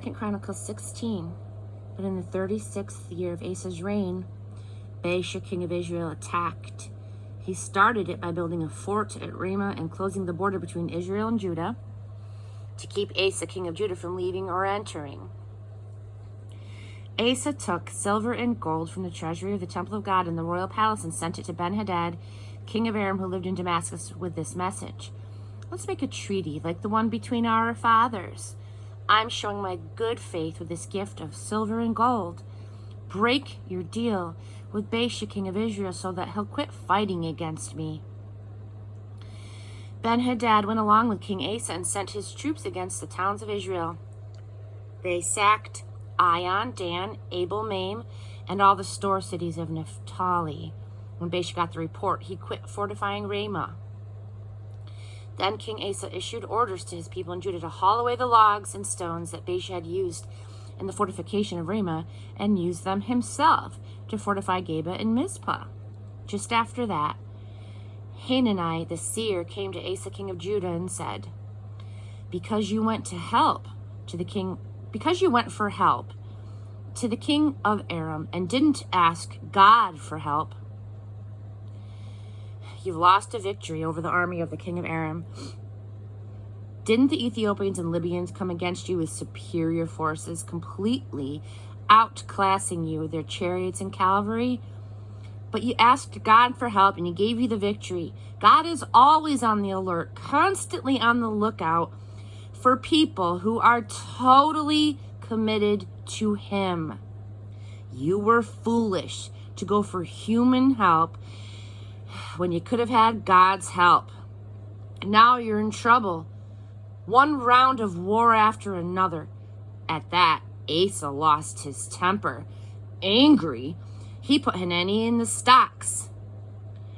2 Chronicles 16. But in the 36th year of Asa's reign, Baasha, king of Israel, attacked. He started it by building a fort at Ramah and closing the border between Israel and Judah to keep Asa, king of Judah, from leaving or entering. Asa took silver and gold from the treasury of the temple of God in the royal palace and sent it to Ben-Hadad, king of Aram, who lived in Damascus, with this message: "Let's make a treaty like the one between our fathers. I'm showing my good faith with this gift of silver and gold. Break your deal with Baasha, king of Israel, so that he'll quit fighting against me." Ben-Hadad went along with King Asa and sent his troops against the towns of Israel. They sacked Ion, Dan, Abel, Maim, and all the store cities of Naphtali. When Baasha got the report, he quit fortifying Ramah. Then King Asa issued orders to his people in Judah to haul away the logs and stones that Baasha had used in the fortification of Ramah and use them himself to fortify Geba and Mizpah. Just after that, Hanani the seer came to Asa, king of Judah, and said, because you went for help to the king of Aram and didn't ask God for help, you've lost a victory over the army of the king of Aram. Didn't the Ethiopians and Libyans come against you with superior forces, completely outclassing you with their chariots and cavalry? But you asked God for help and he gave you the victory. God is always on the alert, constantly on the lookout for people who are totally committed to him. You were foolish to go for human help when you could have had God's help. Now you're in trouble. One round of war after another. At that, Asa lost his temper. Angry, he put Hanani in the stocks.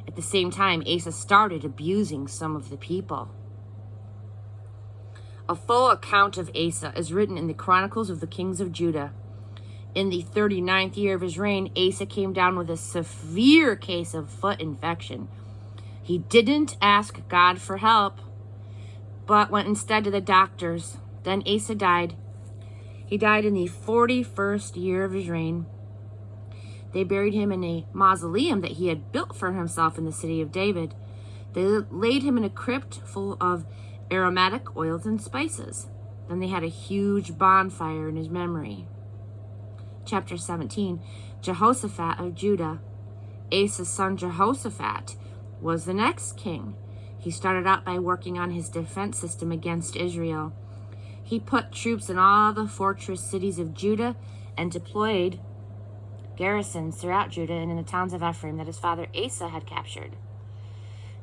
At the same time, Asa started abusing some of the people. A full account of Asa is written in the Chronicles of the Kings of Judah. In the 39th year of his reign, Asa came down with a severe case of foot infection. He didn't ask God for help, but went instead to the doctors. Then Asa died. He died in the 41st year of his reign. They buried him in a mausoleum that he had built for himself in the city of David. They laid him in a crypt full of aromatic oils and spices. Then they had a huge bonfire in his memory. Chapter 17, Jehoshaphat of Judah. Asa's son Jehoshaphat was the next king. He started out by working on his defense system against Israel. He put troops in all the fortress cities of Judah and deployed garrisons throughout Judah and in the towns of Ephraim that his father Asa had captured.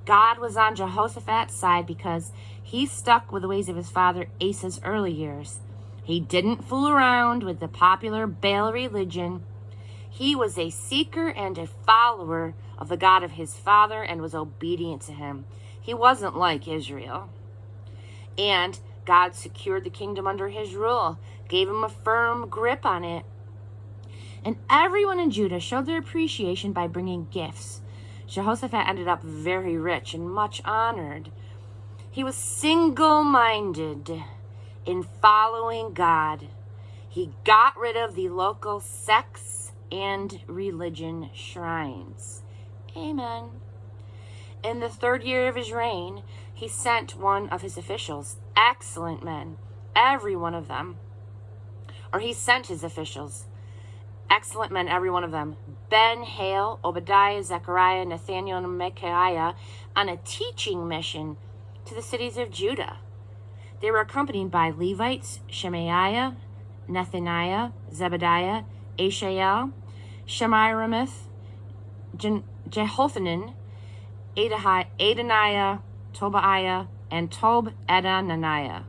God was on Jehoshaphat's side because he stuck with the ways of his father Asa's early years. He didn't fool around with the popular Baal religion. He was a seeker and a follower of the God of his father and was obedient to him. He wasn't like Israel. And God secured the kingdom under his rule, gave him a firm grip on it. And everyone in Judah showed their appreciation by bringing gifts. Jehoshaphat ended up very rich and much honored. He was single-minded in following God. He got rid of the local sects and religion shrines. Amen. In the 3rd year of his reign, he sent one of his officials, excellent men, every one of them. Or he sent his officials, excellent men, every one of them, Ben-Hail, Obadiah, Zechariah, Nathaniel, and Micaiah, on a teaching mission to the cities of Judah. They were accompanied by Levites, Shemaiah, Nethaniah, Zebediah, Ashael, Shemiramoth, Jehohanan, Adoniah, Tobiah, and Tob-Adoniah.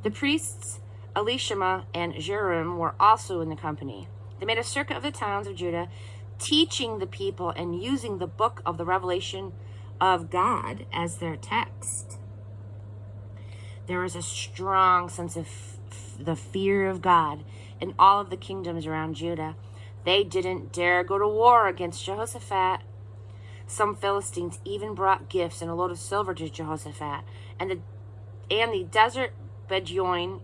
The priests Elishama and Jehoram were also in the company. They made a circuit of the towns of Judah, teaching the people and using the book of the revelation of God as their text. There was a strong sense of the fear of God in all of the kingdoms around Judah. They didn't dare go to war against Jehoshaphat. Some Philistines even brought gifts and a load of silver to Jehoshaphat. And the desert Bedouin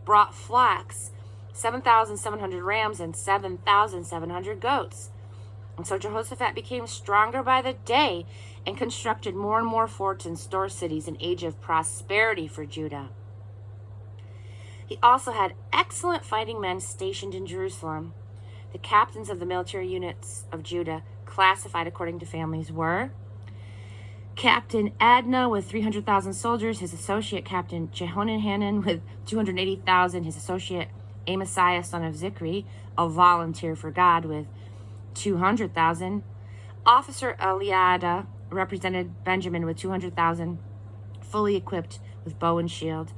brought flocks, 7,700 rams, and 7,700 goats. And so Jehoshaphat became stronger by the day and constructed more and more forts and store cities, an age of prosperity for Judah. He also had excellent fighting men stationed in Jerusalem. The captains of the military units of Judah, classified according to families, were Captain Adnah with 300,000 soldiers, his associate Captain Jehohanan with 280,000, his associate Amasiah, son of Zikri, a volunteer for God, with 200,000. Officer Eliada represented Benjamin with 200,000, fully equipped with bow and shield,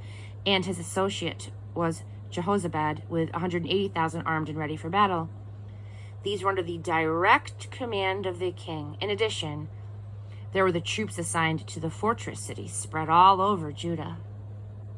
and his associate was Jehozabad with 180,000 armed and ready for battle. These were under the direct command of the king. In addition, there were the troops assigned to the fortress cities spread all over Judah.